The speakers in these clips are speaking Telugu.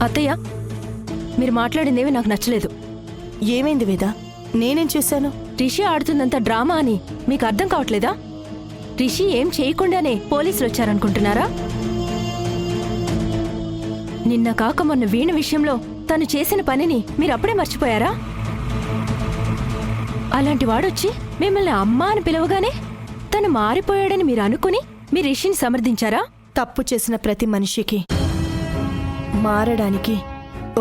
అత్తయ్య, మీరు మాట్లాడిందేవి నాకు నచ్చలేదు. ఏమైంది వేద? నేనేం చేశాను? రిషి ఆడుతుందంత డ్రామా అని మీకు అర్థం కావట్లేదా? రిషి ఏం చేయకుండానే పోలీసులు వచ్చారనుకుంటున్నారా? నిన్న కాక మొన్న వీణ విషయంలో తను చేసిన పనిని మీరప్పుడే మర్చిపోయారా? అలాంటి వాడొచ్చి మిమ్మల్ని అమ్మా అని పిలవగానే తను మారిపోయాడని మీరు అనుకుని మీ రిషిని సమర్థించారా? తప్పు చేసిన ప్రతి మనిషికి మారడానికి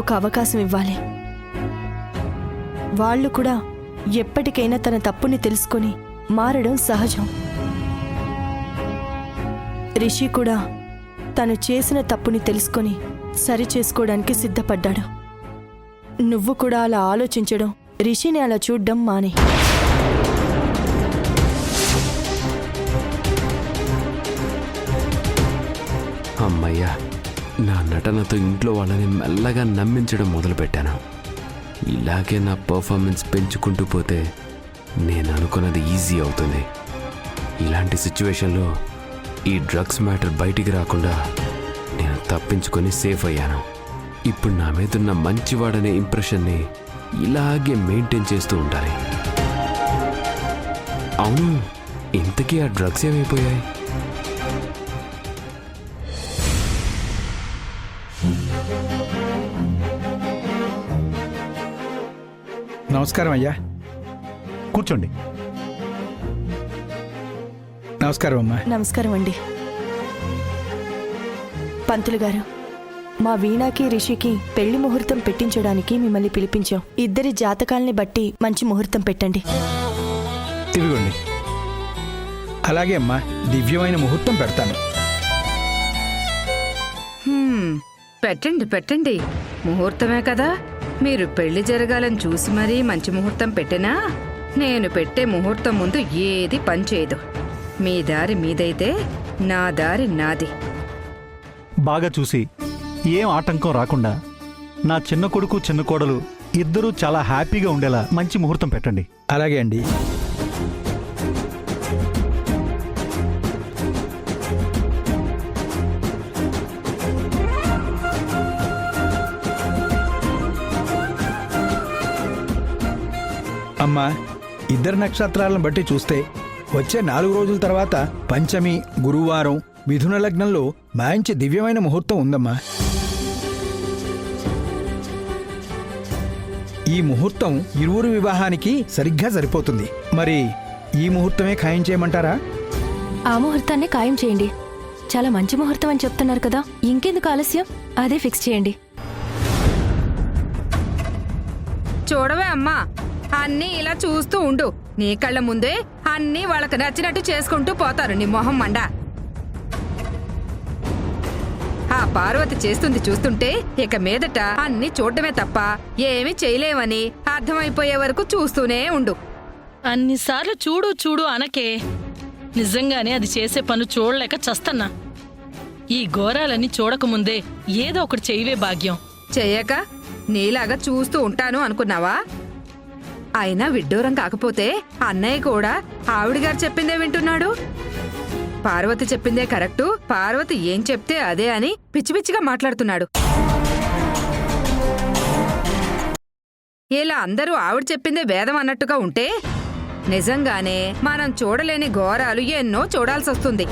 ఒక అవకాశం ఇవ్వాలి. వాళ్ళు కూడా ఎప్పటికైనా తన తప్పుని తెలుసుకొని మారడం సహజం. రిషి కూడా తను చేసిన తప్పుని తెలుసుకొని సరిచేసుకోవడానికి సిద్ధపడ్డాడు. నువ్వు కూడా అలా ఆలోచించడం, రిషిని అలా చూడ్డం మానే. అమ్మయ్యా, నా నటనతో ఇంట్లో వాళ్ళని మెల్లగా నమ్మించడం మొదలుపెట్టాను. ఇలాగే నా పర్ఫార్మెన్స్ పెంచుకుంటూ పోతే నేను అనుకున్నది ఈజీ అవుతుంది. ఇలాంటి సిచ్యువేషన్లో ఈ డ్రగ్స్ మ్యాటర్ బయటికి రాకుండా నేను తప్పించుకొని సేఫ్ అయ్యాను. ఇప్పుడు నా మీదున్న మంచివాడనే ఇంప్రెషన్ని ఇలాగే మెయింటైన్ చేస్తూ ఉండాలి. అవును, ఇంతకీ ఆ డ్రగ్స్ ఏమైపోయాయి? నమస్కారం అయ్యా, కూర్చోండి. నమస్కారం అమ్మా. నమస్కారం అండి. పంతులు గారు, మా వీణాకి రిషికి పెళ్లి ముహూర్తం పెట్టించడానికి మిమ్మల్ని పిలిపించాం. ఇద్దరి జాతకాల్ని బట్టి మంచి ముహూర్తం పెట్టండి. ఇదిగోండి. అలాగే అమ్మా, దివ్యమైన ముహూర్తం పెడతాను. పెట్టండి పెట్టండి, ముహూర్తమే కదా. మీరు పెళ్లి జరగాలని చూసి మరీ మంచి ముహూర్తం పెట్టినా నేను పెట్టే ముహూర్తం ముందు ఏది పనిచేయదు. మీ దారి మీదైతే నా దారి నాది. బాగా చూసి ఏం ఆటంకం రాకుండా నా చిన్న కొడుకు చిన్న కోడలు ఇద్దరూ చాలా హ్యాపీగా ఉండేలా మంచి ముహూర్తం పెట్టండి. అలాగే అండి. అమ్మా, ఇద్దరు నక్షత్రాలను బట్టి చూస్తే వచ్చే 4 రోజుల తర్వాత పంచమి గురువారం మిథున లగ్నంలో మంచి దివ్యమైన ముహూర్తం ఉందమ్మా. ఈ ముహూర్తం ఇరువురు వివాహానికి సరిగ్గా సరిపోతుంది. మరి ఈ ముహూర్తమే ఖాయం చేయమంటారా? ఆ ముహూర్తాన్ని ఖాయం చేయండి. చాలా మంచి ముహూర్తం అని చెప్తున్నారు కదా, ఇంకెందుకు ఆలస్యం? అదే ఫిక్స్ చేయండి. చూడవే అమ్మా, అన్నీ ఇలా చూస్తూ ఉండు. నీ కళ్ళ ముందే అన్నీ వాళ్ళకి నచ్చినట్టు చేసుకుంటూ పోతారు. నీ మొహం మండ. ఆ పార్వతి చేస్తుంది చూస్తుంటే ఇక మీదట అన్నీ చూడటమే తప్ప ఏమీ చేయలేమని అర్థమైపోయే వరకు చూస్తూనే ఉండు. అన్నిసార్లు చూడు చూడు అనకే. నిజంగానే అది చేసే పను చూడలేక చస్తన్నా. ఈ ఘోరాలన్నీ చూడకముందే ఏదో ఒకటి చేయవే భాగ్యం. చెయ్యక నీలాగా చూస్తూ ఉంటాను అనుకున్నావా? అయినా విడ్డూరం కాకపోతే అన్నయ్య కూడా ఆవిడగారు చెప్పిందే వింటున్నాడు. పార్వతి చెప్పిందే కరెక్టు, పార్వతి ఏం చెప్తే అదే అని పిచ్చి పిచ్చిగా మాట్లాడుతున్నాడు. ఇలా అందరూ ఆవిడ చెప్పిందే వేదం అన్నట్టుగా ఉంటే నిజంగానే మనం చూడలేని ఘోరాలు ఎన్నో చూడాల్సొస్తుంది.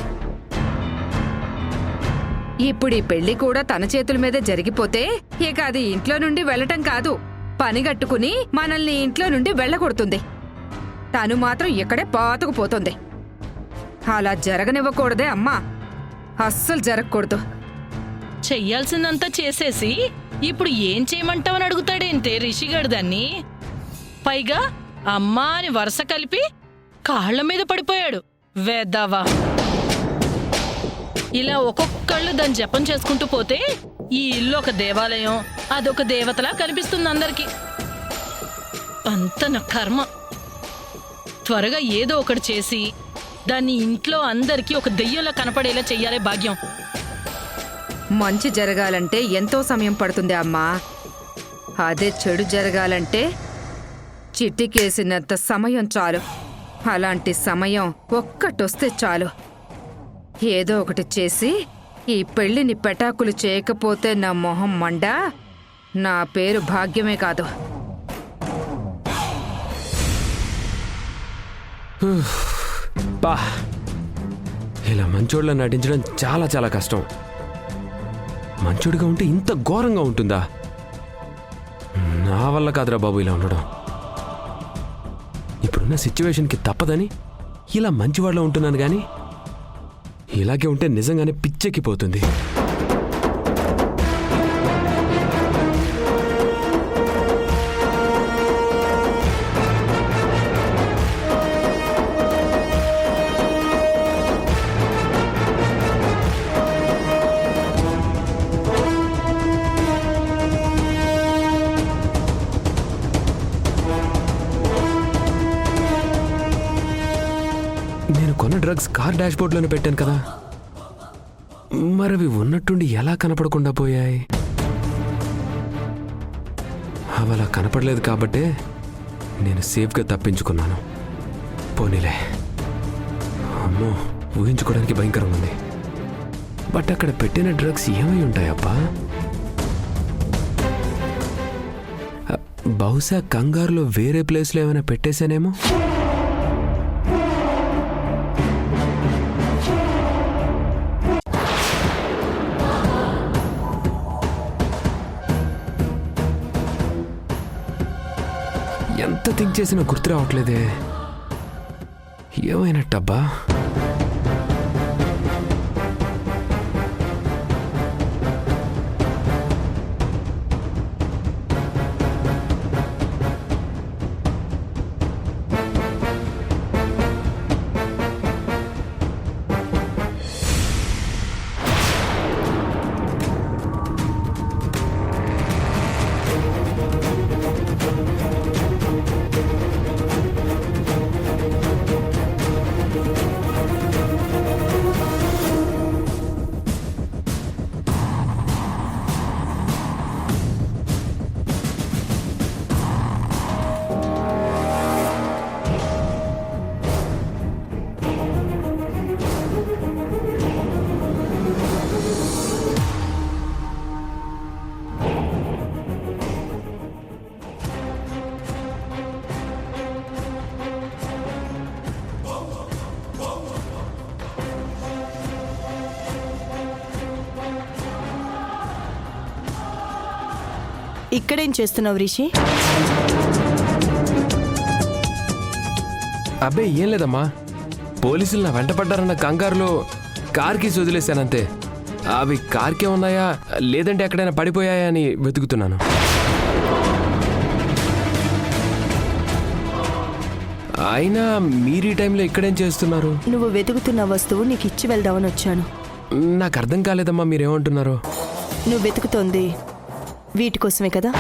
ఇప్పుడు ఈ పెళ్లి కూడా తన చేతుల మీదే జరిగిపోతే ఇక అది ఇంట్లో నుండి వెళ్ళటం కాదు, పనిగట్టుకుని మనల్ని ఇంట్లో నుండి వెళ్ళగొడుతుంది. తను మాత్రం ఇక్కడే పాతుకుపోతుంది. అలా జరగనివ్వకూడదే అమ్మా, అస్సలు జరగకూడదు. చెయ్యాల్సిందంతా చేసేసి ఇప్పుడు ఏం చేయమంటావని అడుగుతాడేంటే రిషిగాడు దాన్ని. పైగా అమ్మా అని వరుస కలిపి కాళ్ల మీద పడిపోయాడు వేద్దావా. ఇలా ఒక్కొక్కళ్ళు దాన్ని జపం చేసుకుంటూ పోతే ఈ ఇల్లు ఒక దేవాలయం, అదొక దేవతలా కనిపిస్తుంది అందరికి. అంత నా కర్మ. త్వరగా ఏదో ఒకటి చేసి దాన్ని ఇంట్లో అందరికీ ఒక దెయ్యంలా కనపడేలా చెయ్యాలే భాగ్యం. మంచి జరగాలంటే ఎంతో సమయం పడుతుంది అమ్మా. అదే చెడు జరగాలంటే చిట్టికేసినంత సమయం చాలు. అలాంటి సమయం ఒక్కటొస్తే చాలు. ఏదో ఒకటి చేసి ఈ పెళ్లిని పెటాకులు చేయకపోతే నా మొహం మండ, నా పేరు భాగ్యమే కాదు. బా, ఇలా మంచోళ్ళ నటించడం చాలా చాలా కష్టం. మంచోడిగా ఉంటే ఇంత ఘోరంగా ఉంటుందా? నా వల్ల కాదురా బాబు ఇలా ఉండడం. ఇప్పుడున్న సిచ్యువేషన్కి తప్పదని ఇలా మంచివాళ్ళలో ఉంటున్నాను, కానీ ఇలాగే ఉంటే నిజంగానే పిచ్చెక్కిపోతుంది. నేను కొన్న డ్రగ్స్ కార్ డాష్బోర్డ్లోనే పెట్టాను కదా, మరవి ఉన్నట్టుండి ఎలా కనపడకుండా పోయాయి? అవి అలా కనపడలేదు కాబట్టే నేను సేఫ్గా తప్పించుకున్నాను. పోనీలే. అమ్మో, ఊహించుకోవడానికి భయంకరంగా ఉంది. బట్ అక్కడ పెట్టిన డ్రగ్స్ ఏమై ఉంటాయప్పా? బహుశా కంగారులో వేరే ప్లేస్లో ఏమైనా పెట్టేశానేమో. ఎంత థింక్ చేసినా గుర్తు రావట్లేదే. ఏమైనట్టబ్బా? ఇక్కడేం చేస్తున్నావు రిషి? అబ్బే ఏం లేదమ్మా, పోలీసులు నా వెంట పడ్డారన్న కంగారులో కార్కి వదిలేశానంతే. అవి కార్కే ఉన్నాయా లేదంటే ఎక్కడైనా పడిపోయాయా అని వెతుకుతున్నాను. అయినా మీరు ఈ టైంలో ఇక్కడేం చేస్తున్నారు? నువ్వు వెతుకుతున్న వస్తువు నీకు ఇచ్చి వెళ్దామని వచ్చాను. నాకు అర్థం కాలేదమ్మా, మీరేమంటున్నారు? నువ్వు వెతుకుతోంది వీటి కోసమే కదా?